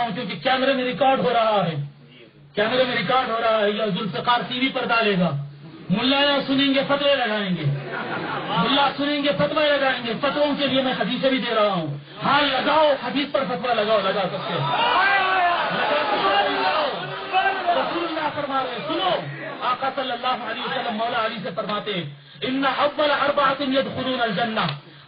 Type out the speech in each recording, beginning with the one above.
رہا ہوں کیونکہ کیمرے میں ریکارڈ ہو رہا ہے، کیمرے میں ریکارڈ ہو رہا ہے، یا ذوالفقار ٹی وی پر ڈالے گا، ملا سنیں گے فتوے لگائیں گے، ملا سنیں گے فتوے لگائیں گے، فتووں کے لیے میں حدیثیں بھی دے رہا ہوں، ہاں لگاؤ حدیث پر فتوا لگاؤ، لگا سکتے رسول اللہ فرما رہے، سنو آقا صلی اللہ علیہ وسلم مولا علی سے فرماتے ہیں ان اول اربعۃ يدخلون الجنہ،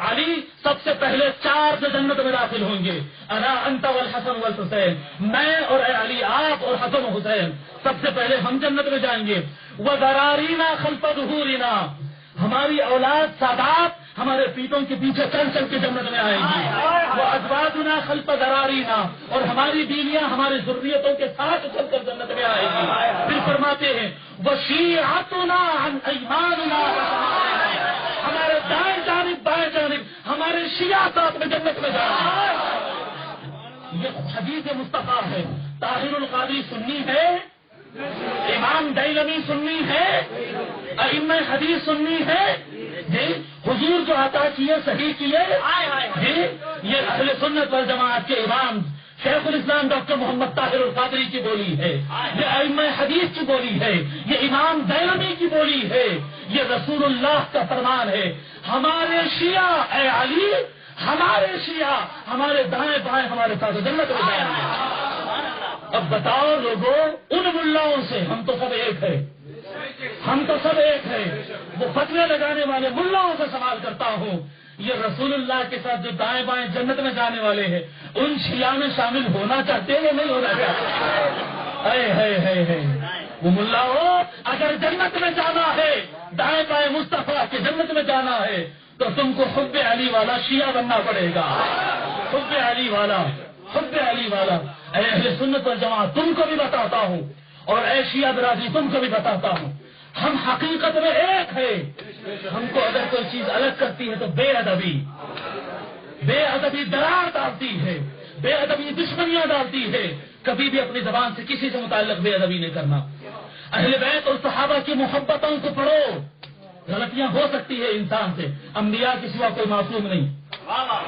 علی سب سے پہلے 4 سے جنت میں داخل ہوں گے، انا انت والحسن والحسین، میں اور اے علی، آپ اور حسن و حسین سب سے پہلے ہم جنت میں جائیں گے، وذرارینا خلف ظہورنا، ہماری اولاد سادات ہمارے پیٹوں کے پیچھے چل چل کے جنت میں آئے گی، وازواجنا خلف ذرارینا، اور ہماری بیویاں ہماری ذریتوں کے ساتھ چل کر جنت میں آئے گی۔ پھر فرماتے ہیں وشیعتنا عن ایماننا، ہمارے دائیں جانب بائیں جانب ہمارے شیعہ ساتھ میں جنت میں جائیں گے۔ یہ حدیث مصطفیٰ ہے۔ طاہر القادری سنی ہے، امام دیلمی سنی ہے، ائمہ حدیث سنی ہے، حضور جو عطا کیے صحیح کیے، یہ اہل سنت والجماعت کے امام شیخ الاسلام ڈاکٹر محمد طاہر القادری کی بولی ہے، یہ ائمہ حدیث کی بولی ہے، یہ امام دیلمی کی بولی ہے، یہ رسول اللہ کا فرمان ہے۔ ہمارے شیعہ اے علی، ہمارے شیعہ ہمارے دائیں بائیں ہمارے ساتھ جنت میں جائیں گے۔ اب بتاؤ لوگوں، ان ملاؤں سے ہم تو سب ایک ہے، ہم تو سب ایک ہے، وہ فتوے لگانے والے ملاؤں سے سوال کرتا ہوں، یہ رسول اللہ کے ساتھ جو دائیں بائیں جنت میں جانے والے ہیں، ان شیعہ میں شامل ہونا چاہتے ہیں یا نہیں ہونا چاہتے؟ ہے وہ ملاؤں، اگر جنت میں جانا ہے، دائیں بائیں مصطفیٰ کے جنت میں جانا ہے، تو تم کو حب علی والا شیعہ بننا پڑے گا، حب علی والا، حب علی والا۔ اے اہل سنت والجماعت تم کو بھی بتاتا ہوں، اور اے شیعہ برادری تم کو بھی بتاتا ہوں، ہم حقیقت میں ایک ہے۔ ہم کو اگر کوئی چیز الگ کرتی ہے تو بے ادبی درار ڈالتی ہے، بے ادبی دشمنیاں ڈالتی ہے، کبھی بھی اپنی زبان سے کسی سے متعلق بے ادبی نہیں کرنا۔ اہل بیت اور صحابہ کی محبتوں کو پڑھو، غلطیاں ہو سکتی ہے انسان سے، انبیاء کے سوا کوئی معصوم نہیں،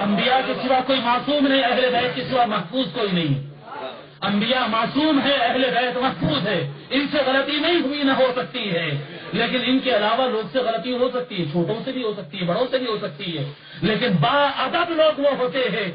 انبیاء کے سوا کوئی معصوم نہیں، اہل بیت کے سوا محفوظ کوئی نہیں، انبیاء معصوم ہے، اہل بیت محفوظ ہے، ان سے غلطی نہیں ہوئی نہ ہو سکتی ہے، لیکن ان کے علاوہ لوگ سے غلطی ہو سکتی ہے، چھوٹوں سے بھی ہو سکتی ہے، بڑوں سے بھی ہو سکتی ہے، لیکن با ادب لوگ وہ ہوتے ہیں